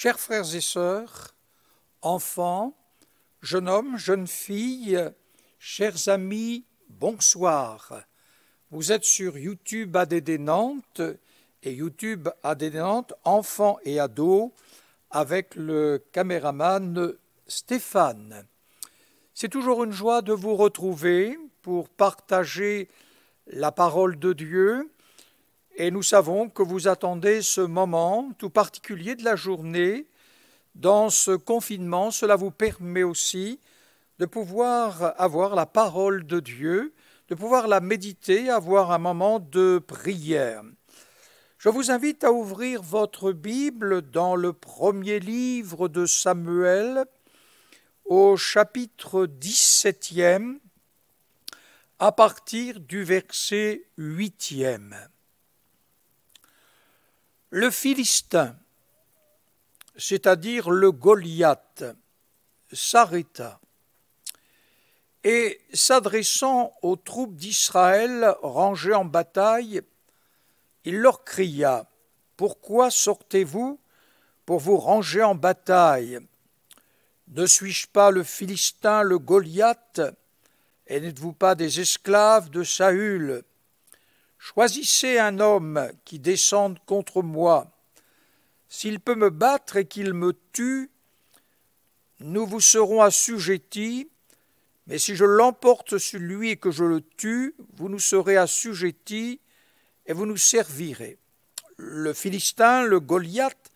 Chers frères et sœurs, enfants, jeunes hommes, jeunes filles, chers amis, bonsoir. Vous êtes sur YouTube ADD Nantes et YouTube ADD Nantes, enfants et ados, avec le caméraman Stéphane. C'est toujours une joie de vous retrouver pour partager la parole de Dieu. Et nous savons que vous attendez ce moment tout particulier de la journée. Dans ce confinement, cela vous permet aussi de pouvoir avoir la parole de Dieu, de pouvoir la méditer, avoir un moment de prière. Je vous invite à ouvrir votre Bible dans le premier livre de Samuel, au chapitre 17e, à partir du verset 8e. Le Philistin, c'est-à-dire le Goliath, s'arrêta et, s'adressant aux troupes d'Israël rangées en bataille, il leur cria : « Pourquoi sortez-vous pour vous ranger en bataille ? Ne suis-je pas le Philistin, le Goliath, et n'êtes-vous pas des esclaves de Saül ? Choisissez un homme qui descende contre moi. S'il peut me battre et qu'il me tue, nous vous serons assujettis, mais si je l'emporte sur lui et que je le tue, vous nous serez assujettis et vous nous servirez. » Le Philistin, le Goliath,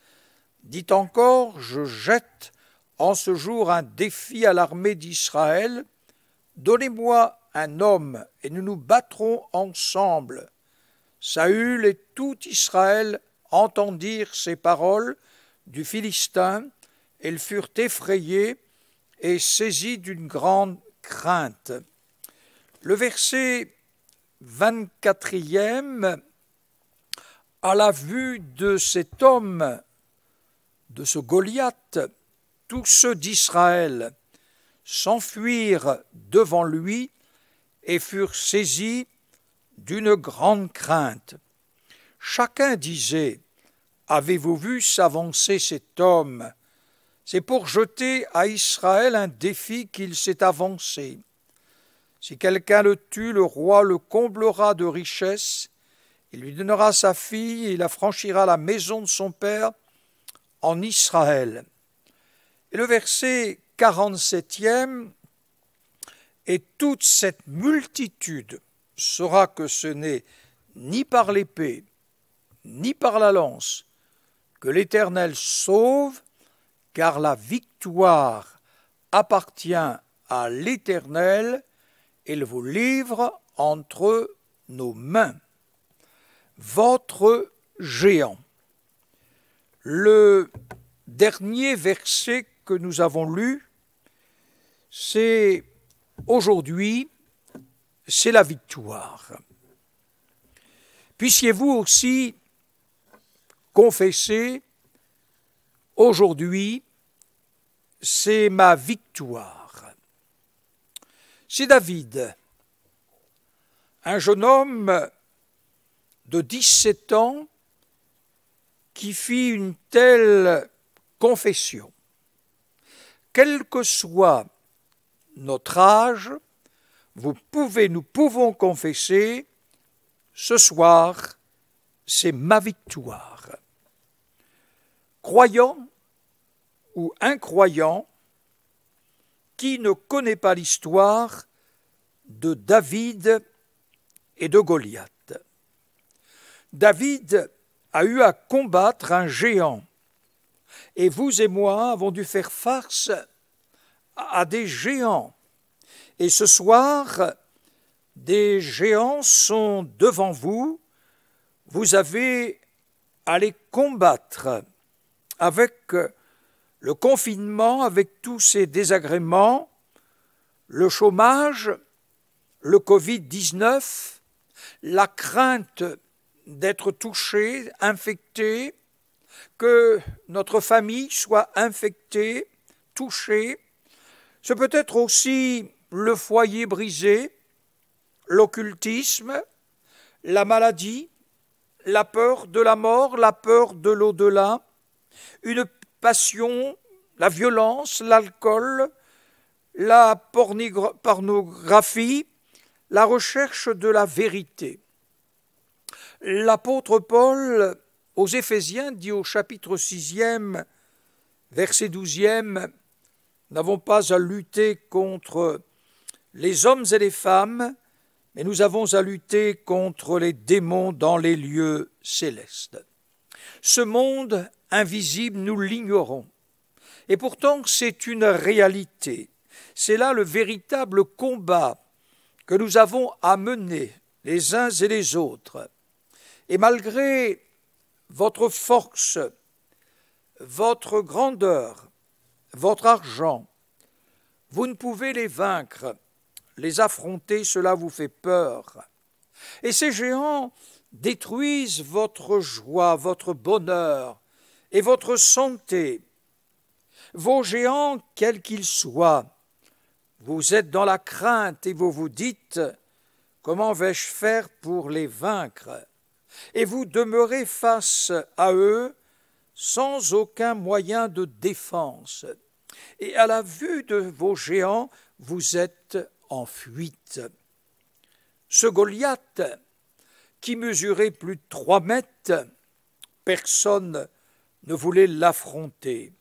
dit encore : « Je jette en ce jour un défi à l'armée d'Israël. Donnez-moi un homme et nous nous battrons ensemble. » Saül et tout Israël entendirent ces paroles du Philistin, et ils furent effrayés et saisis d'une grande crainte. Le verset 24e, à la vue de cet homme, de ce Goliath, tous ceux d'Israël s'enfuirent devant lui et furent saisis d'une grande crainte. Chacun disait : « Avez-vous vu s'avancer cet homme ? C'est pour jeter à Israël un défi qu'il s'est avancé. Si quelqu'un le tue, le roi le comblera de richesses, il lui donnera sa fille et il affranchira la maison de son père en Israël. » Et le verset 47e, « Et toute cette multitude saura que ce n'est ni par l'épée, ni par la lance, que l'Éternel sauve, car la victoire appartient à l'Éternel, et il vous livre entre nos mains. » Votre géant. Le dernier verset que nous avons lu, c'est aujourd'hui, c'est la victoire. Puissiez-vous aussi confesser : aujourd'hui, c'est ma victoire. C'est David, un jeune homme de 17 ans qui fit une telle confession. Quel que soit notre âge, nous pouvons confesser : ce soir, c'est ma victoire. Croyant ou incroyant, qui ne connaît pas l'histoire de David et de Goliath ? David a eu à combattre un géant, et vous et moi avons dû faire face à des géants. Et ce soir, des géants sont devant vous. Vous avez à les combattre avec le confinement, avec tous ces désagréments, le chômage, le Covid-19, la crainte d'être touché, infecté, que notre famille soit infectée, touchée. C'est peut-être aussi le foyer brisé, l'occultisme, la maladie, la peur de la mort, la peur de l'au-delà, une passions, la violence, l'alcool, la pornographie, la recherche de la vérité. L'apôtre Paul, aux Éphésiens, dit au chapitre 6e, verset 12e, « Nous n'avons pas à lutter contre les hommes et les femmes, mais nous avons à lutter contre les démons dans les lieux célestes. » Ce monde invisible, nous l'ignorons. Et pourtant, c'est une réalité. C'est là le véritable combat que nous avons à mener les uns et les autres. Et malgré votre force, votre grandeur, votre argent, vous ne pouvez les vaincre. Les affronter, cela vous fait peur. Et ces géants détruisent votre joie, votre bonheur et votre santé. Vos géants, quels qu'ils soient, vous êtes dans la crainte et vous vous dites « Comment vais-je faire pour les vaincre ?» Et vous demeurez face à eux sans aucun moyen de défense. Et à la vue de vos géants, vous êtes en fuite. Ce Goliath, qui mesurait plus de 3 mètres, personne ne voulait l'affronter.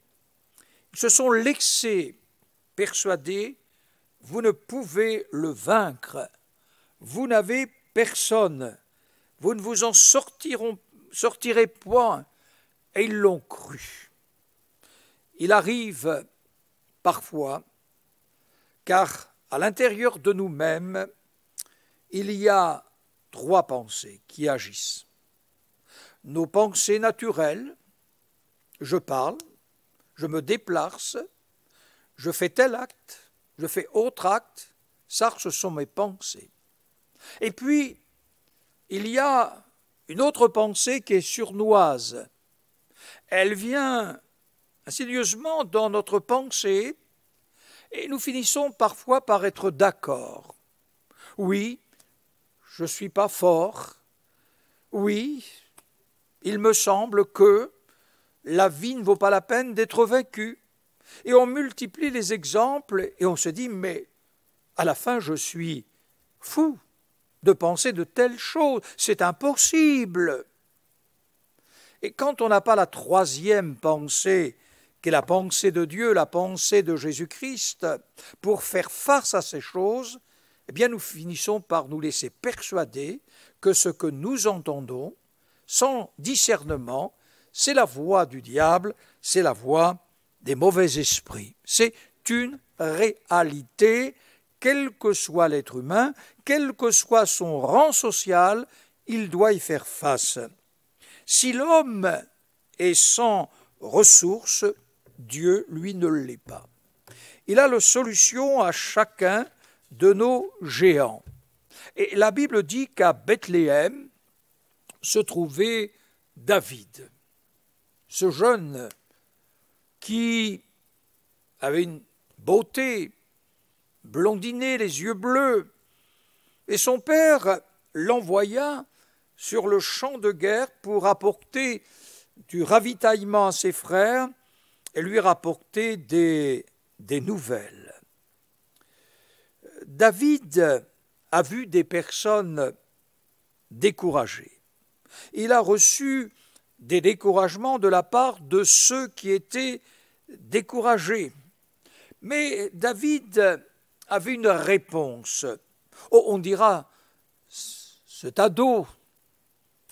Ils se sont laissés persuader, vous ne pouvez le vaincre, vous n'avez personne, vous ne vous en sortirez point, et ils l'ont cru. Il arrive parfois, car à l'intérieur de nous-mêmes, il y a 3 pensées qui agissent. Nos pensées naturelles, je parle, je me déplace, je fais tel acte, je fais autre acte, ça ce sont mes pensées. Et puis, il y a une autre pensée qui est sournoise. Elle vient insidieusement dans notre pensée et nous finissons parfois par être d'accord. Oui, je ne suis pas fort. Oui, il me semble que la vie ne vaut pas la peine d'être vaincue. Et on multiplie les exemples et on se dit, mais à la fin, je suis fou de penser de telles choses. C'est impossible. Et quand on n'a pas la 3e pensée, qui est la pensée de Dieu, la pensée de Jésus-Christ, pour faire face à ces choses, eh bien nous finissons par nous laisser persuader que ce que nous entendons, sans discernement, c'est la voix du diable, c'est la voix des mauvais esprits. C'est une réalité, quel que soit l'être humain, quel que soit son rang social, il doit y faire face. Si l'homme est sans ressources, Dieu, lui, ne l'est pas. Il a la solution à chacun de nos géants. Et la Bible dit qu'à Bethléem se trouvait David, ce jeune qui avait une beauté, blondiné, les yeux bleus, et son père l'envoya sur le champ de guerre pour apporter du ravitaillement à ses frères et lui rapporter des nouvelles. David a vu des personnes découragées. Il a reçu des découragements de la part de ceux qui étaient découragés. Mais David avait une réponse. Oh, on dira, cet ado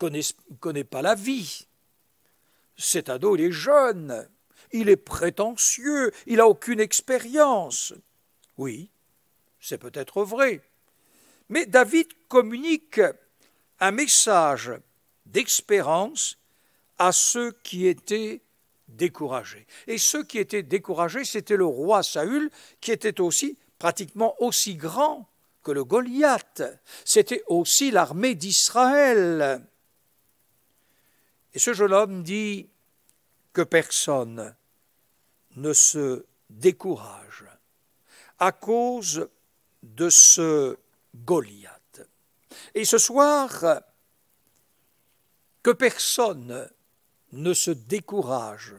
ne connaît pas la vie. Cet ado, il est jeune, il est prétentieux, il n'a aucune expérience. Oui, c'est peut-être vrai. Mais David communique un message d'espérance à ceux qui étaient découragés. Et ceux qui étaient découragés, c'était le roi Saül, qui était aussi pratiquement aussi grand que le Goliath. C'était aussi l'armée d'Israël. Et ce jeune homme dit que personne ne se décourage à cause de ce Goliath. Et ce soir, que personne ne se décourage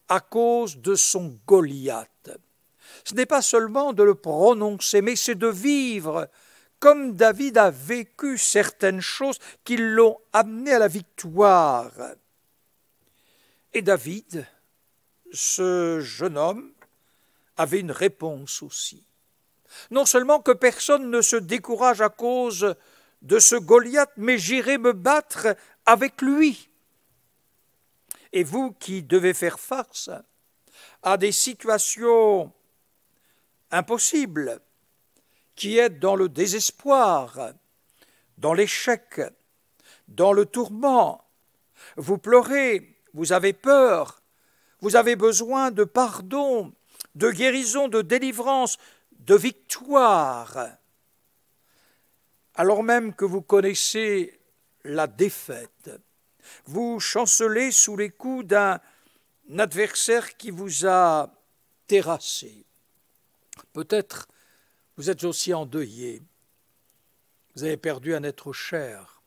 à cause de son Goliath. Ce n'est pas seulement de le prononcer, mais c'est de vivre comme David a vécu certaines choses qui l'ont amené à la victoire. Et David, ce jeune homme, avait une réponse aussi. Non seulement que personne ne se décourage à cause de ce Goliath, mais j'irai me battre avec lui. Et vous qui devez faire face à des situations impossibles, qui êtes dans le désespoir, dans l'échec, dans le tourment, vous pleurez, vous avez peur, vous avez besoin de pardon, de guérison, de délivrance, de victoire, alors même que vous connaissez la défaite. Vous chancelez sous les coups d'un adversaire qui vous a terrassé. Peut-être vous êtes aussi endeuillé. Vous avez perdu un être cher.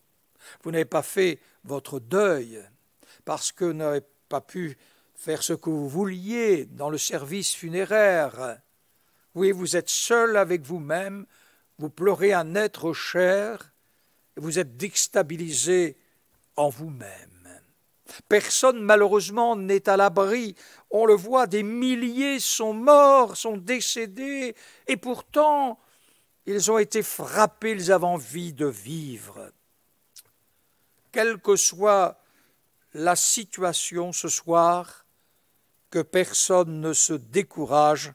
Vous n'avez pas fait votre deuil parce que vous n'avez pas pu faire ce que vous vouliez dans le service funéraire. Oui, vous êtes seul avec vous-même, vous pleurez un être cher, et vous êtes déstabilisé en vous-même. Personne, malheureusement, n'est à l'abri. On le voit, des milliers sont morts, sont décédés, et pourtant, ils ont été frappés, ils avaient envie de vivre. Quelle que soit la situation ce soir, que personne ne se décourage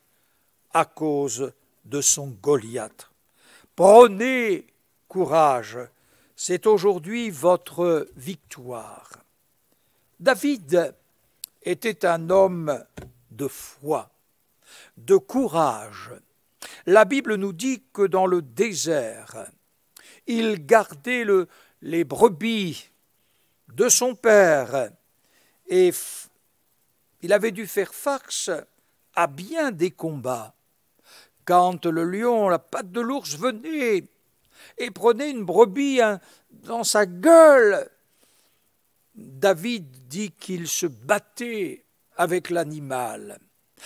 à cause de son Goliath. Prenez courage, c'est aujourd'hui votre victoire. David était un homme de foi, de courage. La Bible nous dit que dans le désert, il gardait les brebis de son père et il avait dû faire face à bien des combats. Quand le lion, la patte de l'ours venait et prenait une brebis dans sa gueule, David dit qu'il se battait avec l'animal.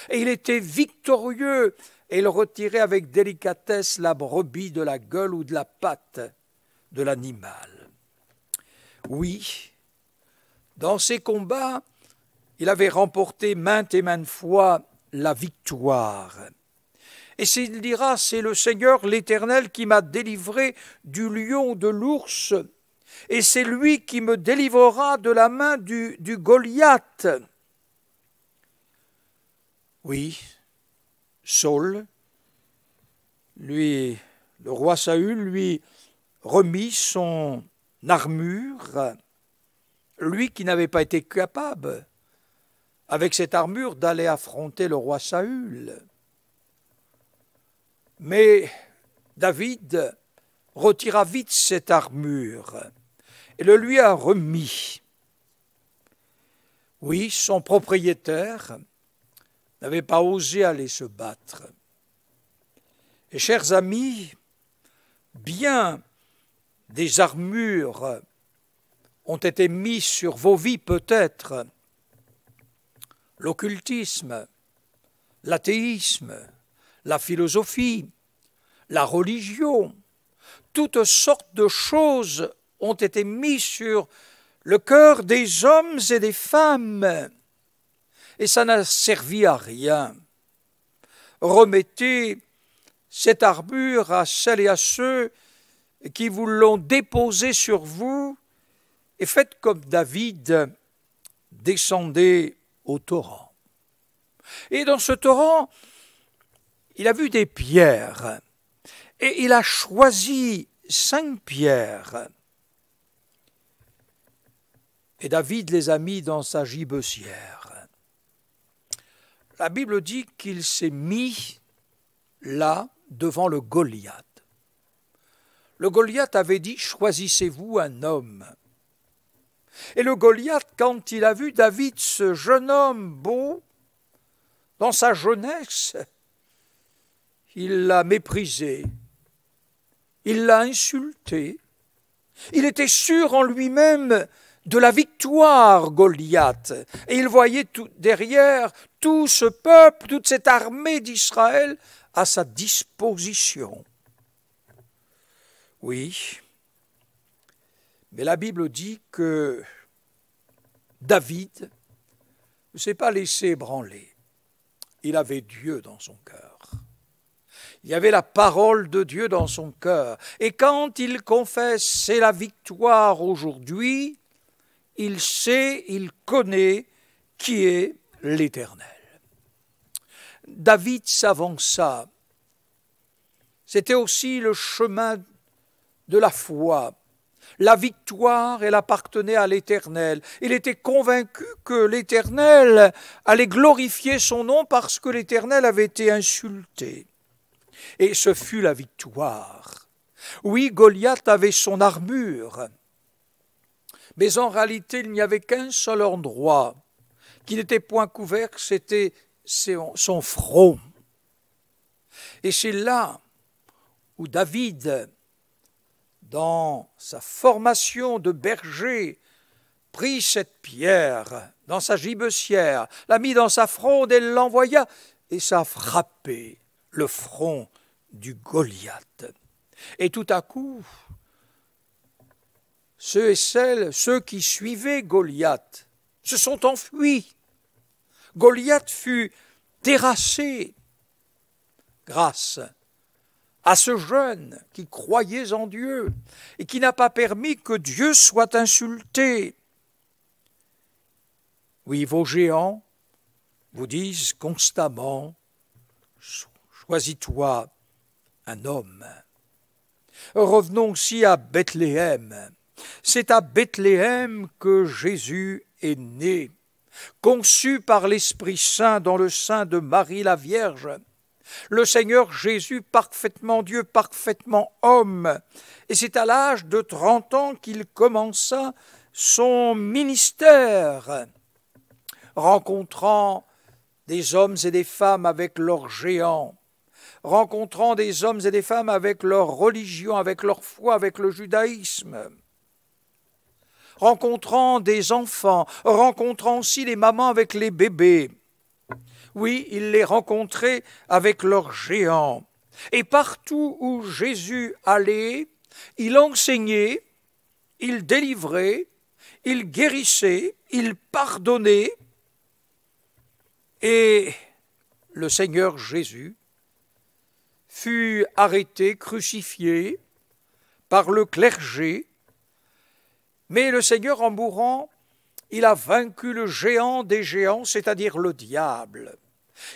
Et il était victorieux et il retirait avec délicatesse la brebis de la gueule ou de la patte de l'animal. Oui, dans ces combats, il avait remporté maintes et maintes fois la victoire. Et s'il dira, c'est le Seigneur l'Éternel qui m'a délivré du lion, de l'ours, et c'est lui qui me délivrera de la main du Goliath. Oui, Saul, le roi Saül, lui remit son armure, lui qui n'avait pas été capable, avec cette armure, d'aller affronter le roi Saül. Mais David retira vite cette armure et le lui a remis. Oui, son propriétaire n'avait pas osé aller se battre. Et chers amis, bien des armures ont été mises sur vos vies peut-être. L'occultisme, l'athéisme, la philosophie, la religion, toutes sortes de choses ont été mises sur le cœur des hommes et des femmes. Et ça n'a servi à rien. Remettez cette armure à celles et à ceux qui vous l'ont déposée sur vous et faites comme David, descendez au torrent. Et dans ce torrent, il a vu des pierres et il a choisi 5 pierres. Et David les a mis dans sa gibecière. La Bible dit qu'il s'est mis là devant le Goliath. Le Goliath avait dit « Choisissez-vous un homme ». Et le Goliath, quand il a vu David, ce jeune homme beau, dans sa jeunesse, il l'a méprisé, il l'a insulté. Il était sûr en lui-même de la victoire, Goliath. Et il voyait derrière tout ce peuple, toute cette armée d'Israël à sa disposition. Oui, mais la Bible dit que David ne s'est pas laissé ébranler. Il avait Dieu dans son cœur. Il y avait la parole de Dieu dans son cœur. Et quand il confesse « c'est la victoire aujourd'hui », il sait, il connaît qui est l'Éternel. David s'avança. C'était aussi le chemin de la foi. La victoire, elle appartenait à l'Éternel. Il était convaincu que l'Éternel allait glorifier son nom parce que l'Éternel avait été insulté. Et ce fut la victoire. Oui, Goliath avait son armure, mais en réalité, il n'y avait qu'un seul endroit qui n'était point couvert, c'était son front. Et c'est là où David, dans sa formation de berger, prit cette pierre dans sa gibecière, l'a mis dans sa fronde et l'envoya, et ça a frappé le front du Goliath. Et tout à coup, ceux qui suivaient Goliath se sont enfuis. Goliath fut terrassé grâce à ce jeune qui croyait en Dieu et qui n'a pas permis que Dieu soit insulté. Oui, vos géants vous disent constamment « Choisis-toi un homme ». Revenons aussi à Bethléem. C'est à Bethléem que Jésus est né, conçu par l'Esprit Saint dans le sein de Marie la Vierge. Le Seigneur Jésus, parfaitement Dieu, parfaitement homme. Et c'est à l'âge de 30 ans qu'il commença son ministère, rencontrant des hommes et des femmes avec leurs géants, rencontrant des hommes et des femmes avec leur religion, avec leur foi, avec le judaïsme, rencontrant des enfants, rencontrant aussi les mamans avec les bébés. Oui, il les rencontrait avec leurs géants. Et partout où Jésus allait, il enseignait, il délivrait, il guérissait, il pardonnait. Et le Seigneur Jésus fut arrêté, crucifié par le clergé. Mais le Seigneur, en mourant, il a vaincu le géant des géants, c'est-à-dire le diable.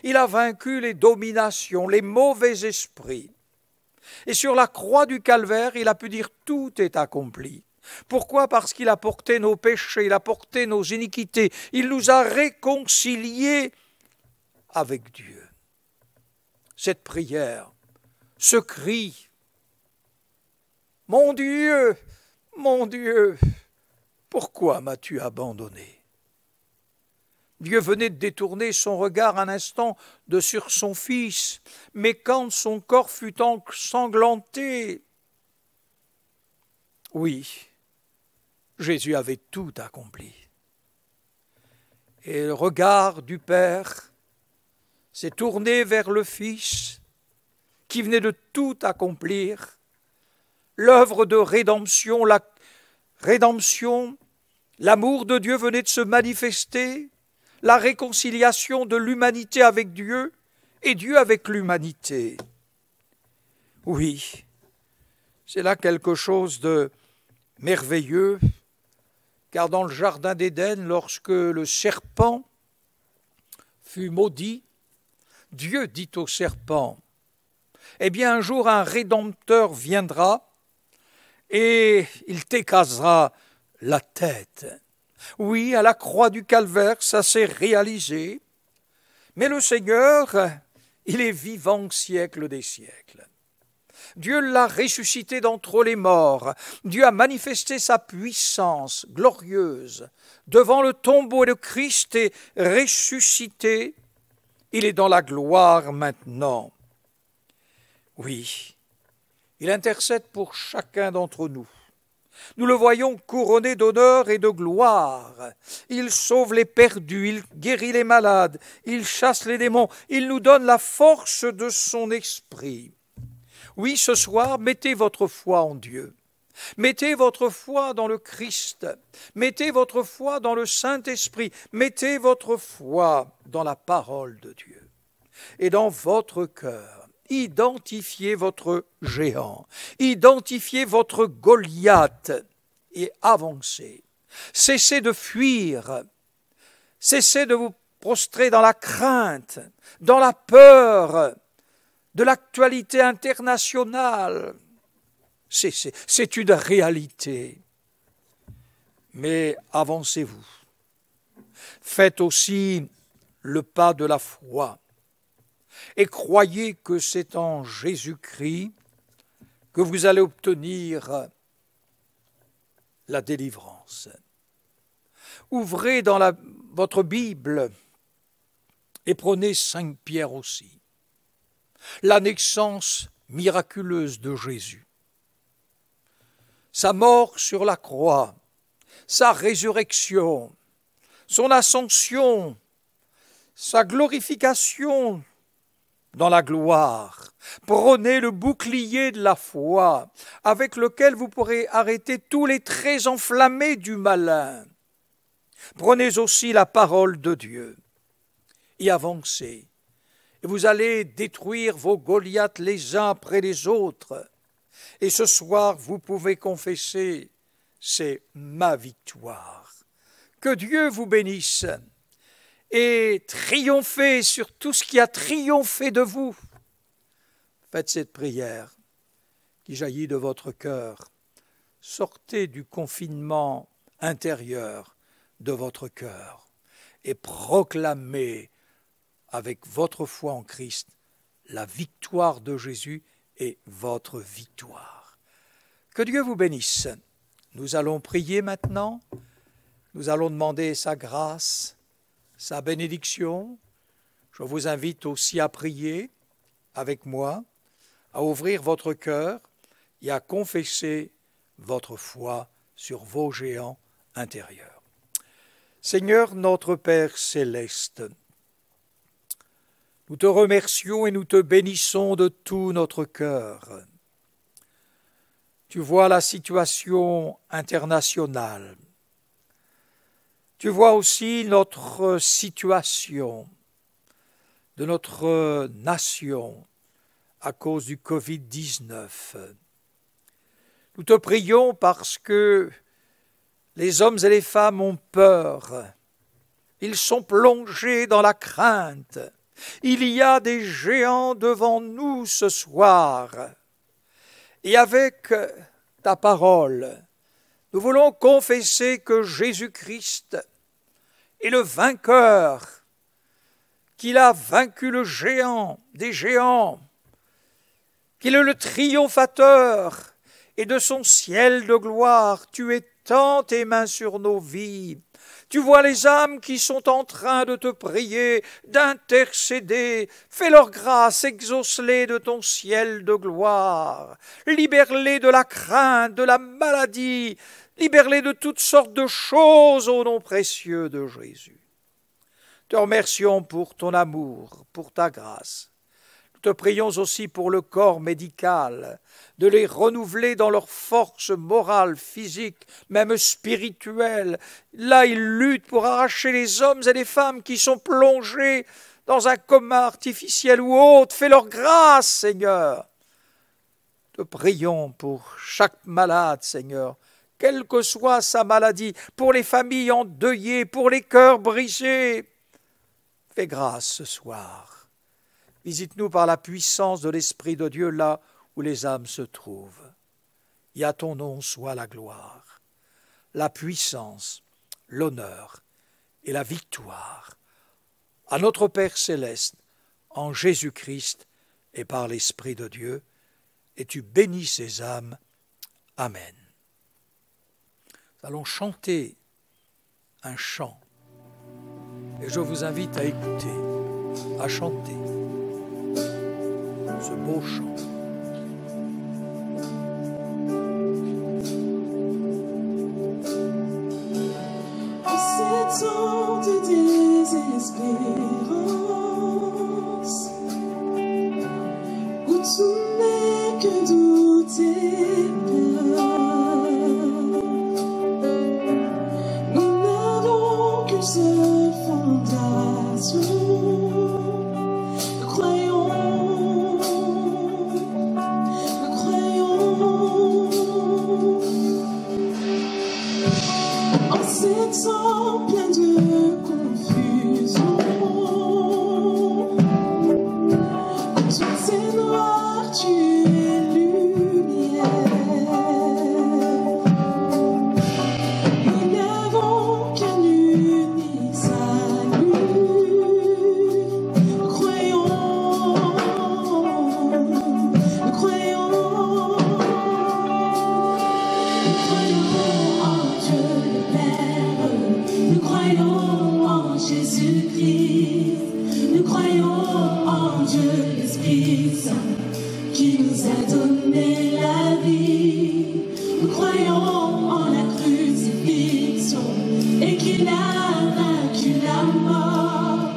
Il a vaincu les dominations, les mauvais esprits. Et sur la croix du calvaire, il a pu dire « tout est accompli ». Pourquoi? Parce qu'il a porté nos péchés, il a porté nos iniquités, il nous a réconciliés avec Dieu. Cette prière, ce cri « Mon Dieu, pourquoi m'as-tu abandonné ?» Dieu venait de détourner son regard un instant de sur son fils, mais quand son corps fut ensanglanté, oui, Jésus avait tout accompli. Et le regard du Père s'est tourné vers le Fils qui venait de tout accomplir. L'œuvre de rédemption, la rédemption, l'amour de Dieu venait de se manifester, la réconciliation de l'humanité avec Dieu et Dieu avec l'humanité. Oui, c'est là quelque chose de merveilleux, car dans le jardin d'Éden, lorsque le serpent fut maudit, Dieu dit au serpent, « Eh bien, un jour, un Rédempteur viendra et il t'écrasera la tête. » Oui, à la croix du calvaire, ça s'est réalisé, mais le Seigneur, il est vivant au siècle des siècles. Dieu l'a ressuscité d'entre les morts. Dieu a manifesté sa puissance glorieuse devant le tombeau de Christ et ressuscité. Il est dans la gloire maintenant. Oui, il intercède pour chacun d'entre nous. Nous le voyons couronné d'honneur et de gloire. Il sauve les perdus, il guérit les malades, il chasse les démons, il nous donne la force de son esprit. Oui, ce soir, mettez votre foi en Dieu. Mettez votre foi dans le Christ. Mettez votre foi dans le Saint-Esprit. Mettez votre foi dans la parole de Dieu. Et dans votre cœur, identifiez votre géant. Identifiez votre Goliath et avancez. Cessez de fuir. Cessez de vous prostrer dans la crainte, dans la peur de l'actualité internationale. C'est une réalité. Mais avancez-vous. Faites aussi le pas de la foi et croyez que c'est en Jésus-Christ que vous allez obtenir la délivrance. Ouvrez dans votre Bible et prenez 5 Pierre aussi. La naissance miraculeuse de Jésus. Sa mort sur la croix, sa résurrection, son ascension, sa glorification dans la gloire. Prenez le bouclier de la foi, avec lequel vous pourrez arrêter tous les traits enflammés du malin. Prenez aussi la parole de Dieu et avancez. Et vous allez détruire vos Goliaths les uns après les autres. Et ce soir, vous pouvez confesser, c'est ma victoire. Que Dieu vous bénisse et triomphez sur tout ce qui a triomphé de vous. Faites cette prière qui jaillit de votre cœur. Sortez du confinement intérieur de votre cœur et proclamez avec votre foi en Christ la victoire de Jésus et votre victoire. Que Dieu vous bénisse. Nous allons prier maintenant. Nous allons demander sa grâce, sa bénédiction. Je vous invite aussi à prier avec moi, à ouvrir votre cœur et à confesser votre foi sur vos géants intérieurs. Seigneur notre Père céleste, nous te remercions et nous te bénissons de tout notre cœur. Tu vois la situation internationale. Tu vois aussi notre situation de notre nation à cause du Covid-19. Nous te prions parce que les hommes et les femmes ont peur. Ils sont plongés dans la crainte. Il y a des géants devant nous ce soir. Et avec ta parole, nous voulons confesser que Jésus-Christ est le vainqueur, qu'il a vaincu le géant des géants, qu'il est le triomphateur, et de son ciel de gloire, tu étends tes mains sur nos vies. Tu vois les âmes qui sont en train de te prier, d'intercéder. Fais leur grâce, exauce-les de ton ciel de gloire. Libère-les de la crainte, de la maladie. Libère-les de toutes sortes de choses au nom précieux de Jésus. Te remercions pour ton amour, pour ta grâce. Nous te prions aussi pour le corps médical, de les renouveler dans leur force morale, physique, même spirituelle. Là, ils luttent pour arracher les hommes et les femmes qui sont plongés dans un coma artificiel ou autre. Fais leur grâce, Seigneur. Te prions pour chaque malade, Seigneur, quelle que soit sa maladie, pour les familles endeuillées, pour les cœurs brisés. Fais grâce ce soir. Visite-nous par la puissance de l'Esprit de Dieu là où les âmes se trouvent. Et à ton nom soit la gloire, la puissance, l'honneur et la victoire. À notre Père céleste, en Jésus-Christ et par l'Esprit de Dieu, et tu bénis ces âmes. Amen. Nous allons chanter un chant. Et je vous invite à écouter, à chanter ce beau chant. croyons en Dieu, l'Esprit Saint, qui nous a donné la vie. Nous croyons en la crucifixion et qu'il a vaincu la mort.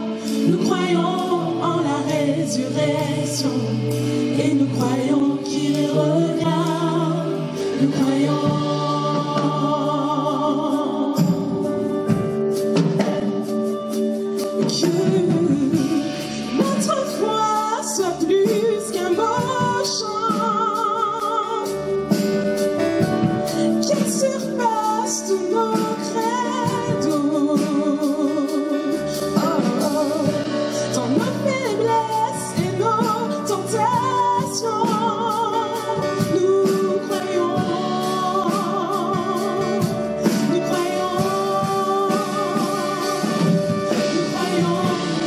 Nous croyons en la résurrection et nous croyons qu'il revient. Nous croyons que notre foi soit plus qu'un beau chant, qu'elle surpasse tous nos credos. Dans nos faiblesses et nos tentations, nous croyons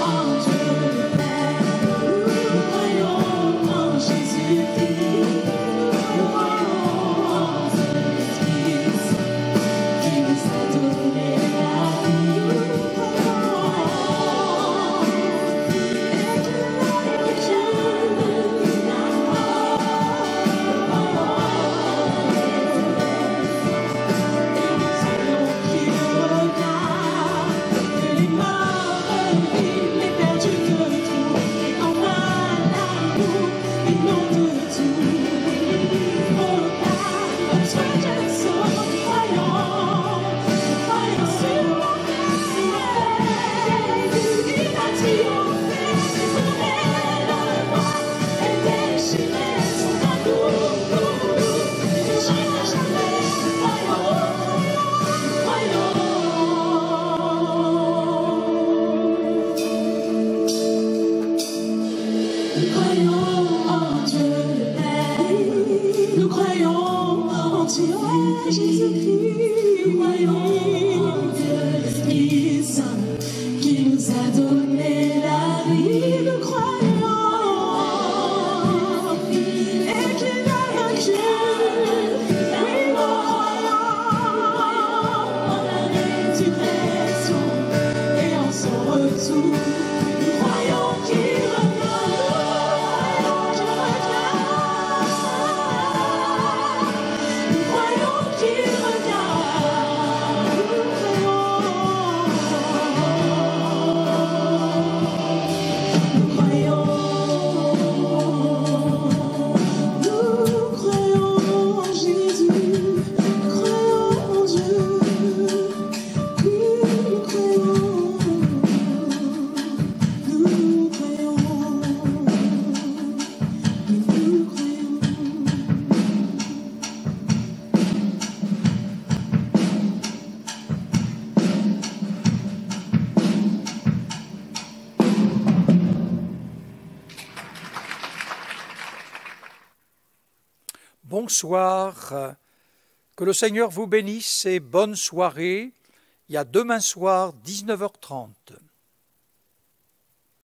en Dieu le Père, nous croyons en Jésus-Christ, nous croyons en l'Esprit Saint, qui nous a donné la vie. Nous croyons et qu'il a vaincu la mort. Et nous savons qu'il revient, que les morts revivent, les perdus de tout, et qu'enfin l'amour est nom de tout. Oh, par soin de son croyant sur mon Jésus, il a triomphé, désormais le roi est déchiré, son amour pour nous ne changera jamais. Nous croyons en Dieu le Père, nous croyons en Dieu Jésus-Christ, nous croyons en Dieu l'Esprit Saint, qui nous a donné la vie. Nous croyons et qu'il a vaincu. Oui, nous croyons en la résurrection et en son retour. Nous croyons qu'il revient, qu'il revient. Nous croyons qu'il revient. Nous croyons en Jésus, nous croyons en Dieu. Oui, nous croyons. Bonsoir, que le Seigneur vous bénisse et bonne soirée. Il y a demain soir 19h30.